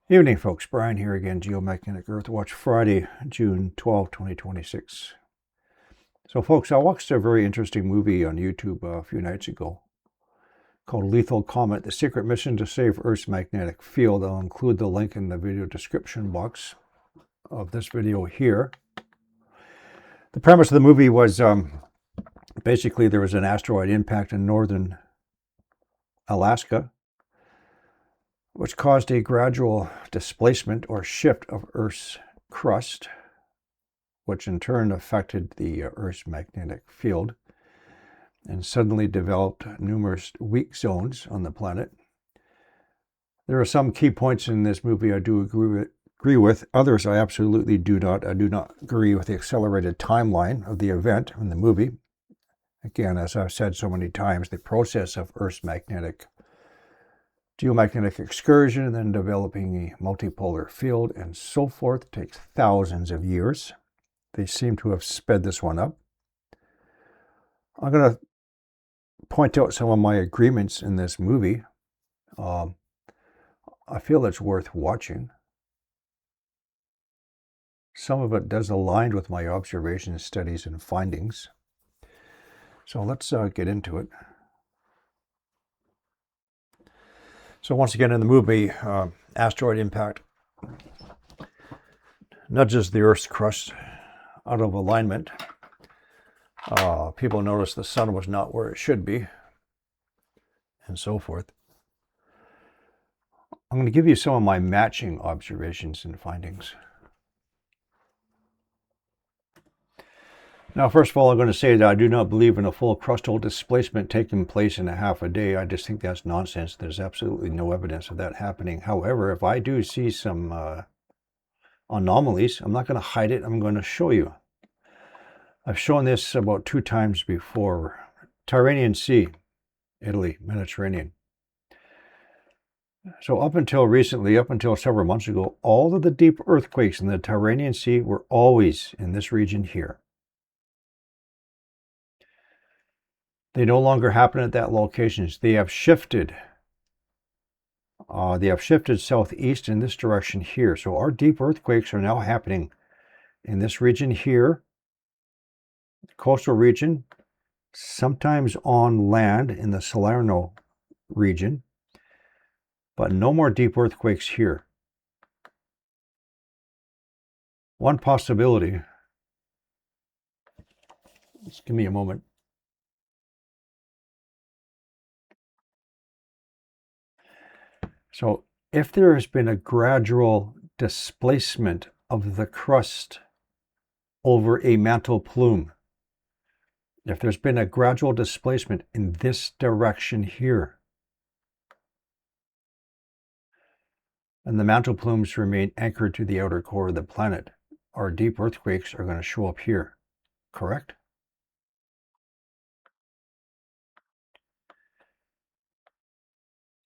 Evening, folks. Brian here again, Geomagnetic Earthwatch, Friday, June 12, 2026. So, folks, I watched a very interesting movie on YouTube a few nights ago called Lethal Comet, The Secret Mission to Save Earth's Magnetic Field. I'll include the link in the video description box of this video here. The premise of the movie was basically there was an asteroid impact in northern Alaska, which caused a gradual displacement or shift of Earth's crust, which in turn affected the Earth's magnetic field and suddenly developed numerous weak zones on the planet. There are some key points in this movie I do agree with. Others I absolutely do not. I do not agree with the accelerated timeline of the event in the movie. Again, as I've said so many times, the process of Earth's geomagnetic excursion and then developing a multipolar field and so forth takes thousands of years. They seem to have sped this one up. I'm going to point out some of my agreements in this movie. I feel it's worth watching. Some of it does align with my observations, studies, and findings. So let's get into it. So once again in the movie, asteroid impact nudges the Earth's crust out of alignment. People noticed the sun was not where it should be, and so forth. I'm going to give you some of my matching observations and findings. Now, first of all, I'm going to say that I do not believe in a full crustal displacement taking place in a half a day. I just think that's nonsense. There's absolutely no evidence of that happening. However, if I do see some anomalies, I'm not going to hide it. I'm going to show you. I've shown this about 2 times before. Tyrrhenian Sea, Italy, Mediterranean. So up until recently, up until several months ago, all of the deep earthquakes in the Tyrrhenian Sea were always in this region here. They no longer happen at that location. They have shifted. Southeast in this direction here. So our deep earthquakes are now happening in this region here, the coastal region, sometimes on land in the Salerno region, but no more deep earthquakes here. One possibility, just give me a moment. So if there has been a gradual displacement of the crust over a mantle plume, if there's been a gradual displacement in this direction here, and the mantle plumes remain anchored to the outer core of the planet, our deep earthquakes are going to show up here, correct?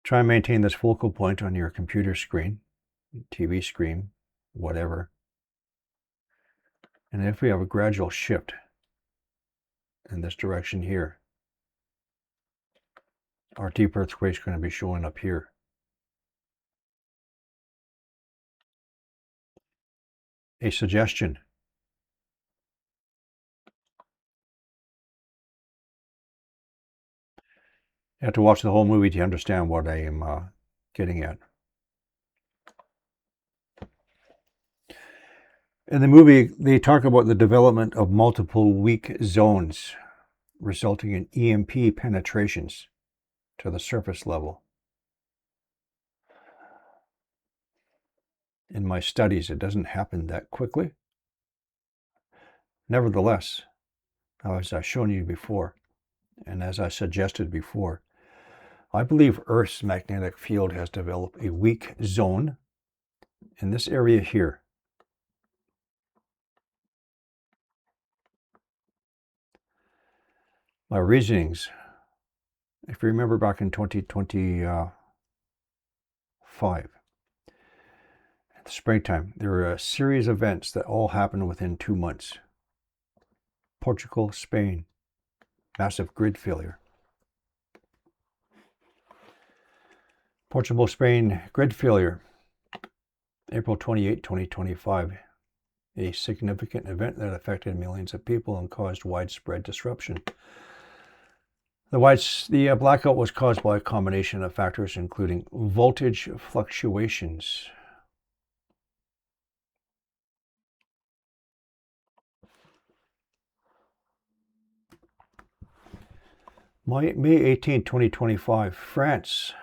Try and maintain this focal point on your computer screen, TV screen, whatever. And if we have a gradual shift in this direction here, our deep earthquake is going to be showing up here. A suggestion. You have to watch the whole movie to understand what I am getting at. In the movie, they talk about the development of multiple weak zones, resulting in EMP penetrations to the surface level. In my studies, it doesn't happen that quickly. Nevertheless, as I've shown you before, and as I suggested before, I believe Earth's magnetic field has developed a weak zone in this area here. My reasonings, if you remember back in 2025, at the springtime, there were a series of events that all happened within 2 months. Portugal, Spain, massive grid failure. Portugal, Spain, grid failure. April 28, 2025. A significant event that affected millions of people and caused widespread disruption. The blackout was caused by a combination of factors, including voltage fluctuations. May 18, 2025, France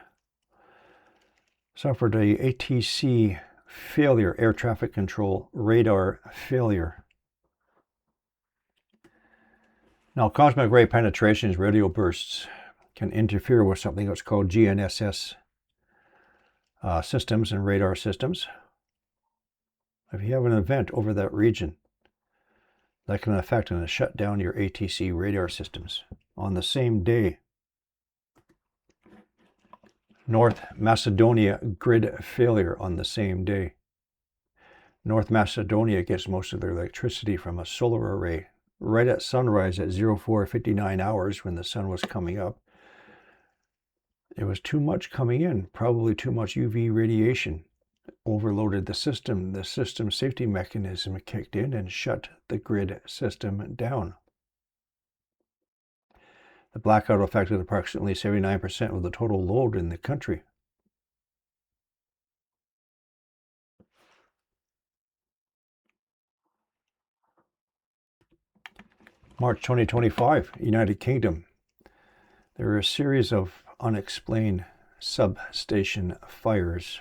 suffered a ATC failure, air traffic control radar failure. Now, cosmic ray penetrations, radio bursts, can interfere with something that's called GNSS systems and radar systems. If you have an event over that region, that can affect and shut down your ATC radar systems. On the same day, North Macedonia grid failure on the same day. North Macedonia gets most of their electricity from a solar array. Right at sunrise at 04:59 hours when the sun was coming up, it was too much coming in, probably too much UV radiation. Overloaded the system. The system safety mechanism kicked in and shut the grid system down. The blackout affected approximately 79% of the total load in the country. March 2025, United Kingdom. There are a series of unexplained substation fires.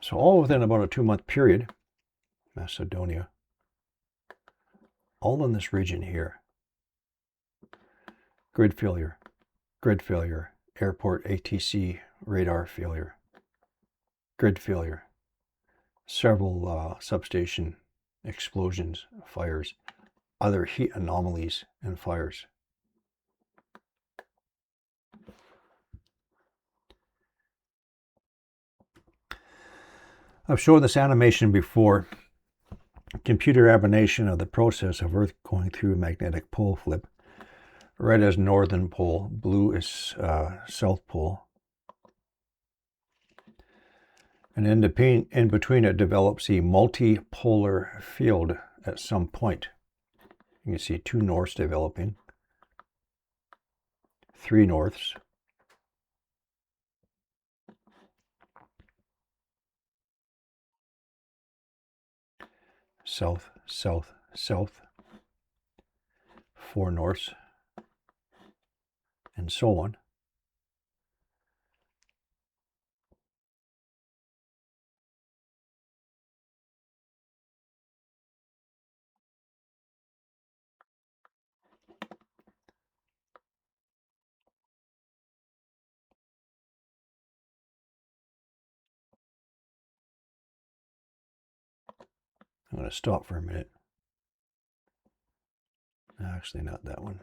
So all within about a 2-month period, Macedonia, all in this region here. Grid failure, airport ATC radar failure, grid failure, several substation explosions, fires, other heat anomalies and fires. I've shown this animation before. Computer animation of the process of Earth going through a magnetic pole flip. Red is northern pole, blue is south pole. And in between it develops a multipolar field at some point. You can see 2 norths developing, 3 norths, south, south, south, 4 norths, and so on. I'm going to stop for a minute. Actually, not that one.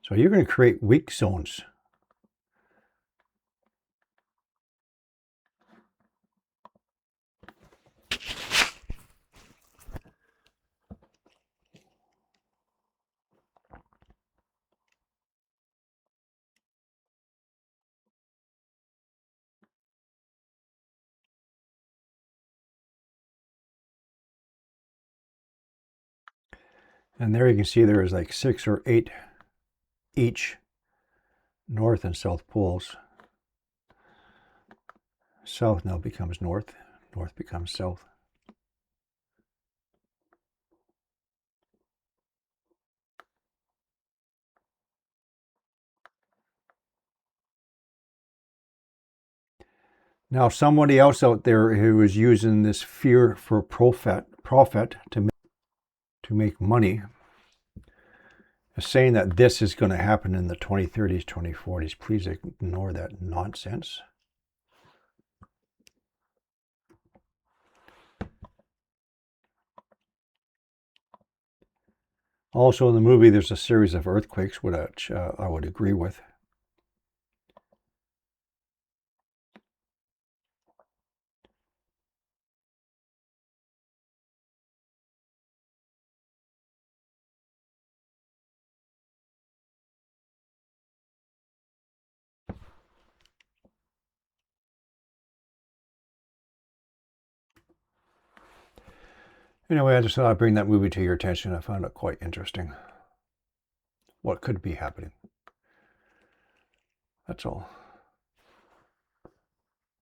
So you're going to create weak zones. And there you can see there is like 6 or 8 each north and south poles. South now becomes north, north becomes south. Now somebody else out there who is using this fear for profit to make money is saying that this is going to happen in the 2030s, 2040s. Please ignore that nonsense. Also in the movie, there's a series of earthquakes, which I would agree with. Anyway, I just thought I'd bring that movie to your attention. I found it quite interesting. What could be happening? That's all.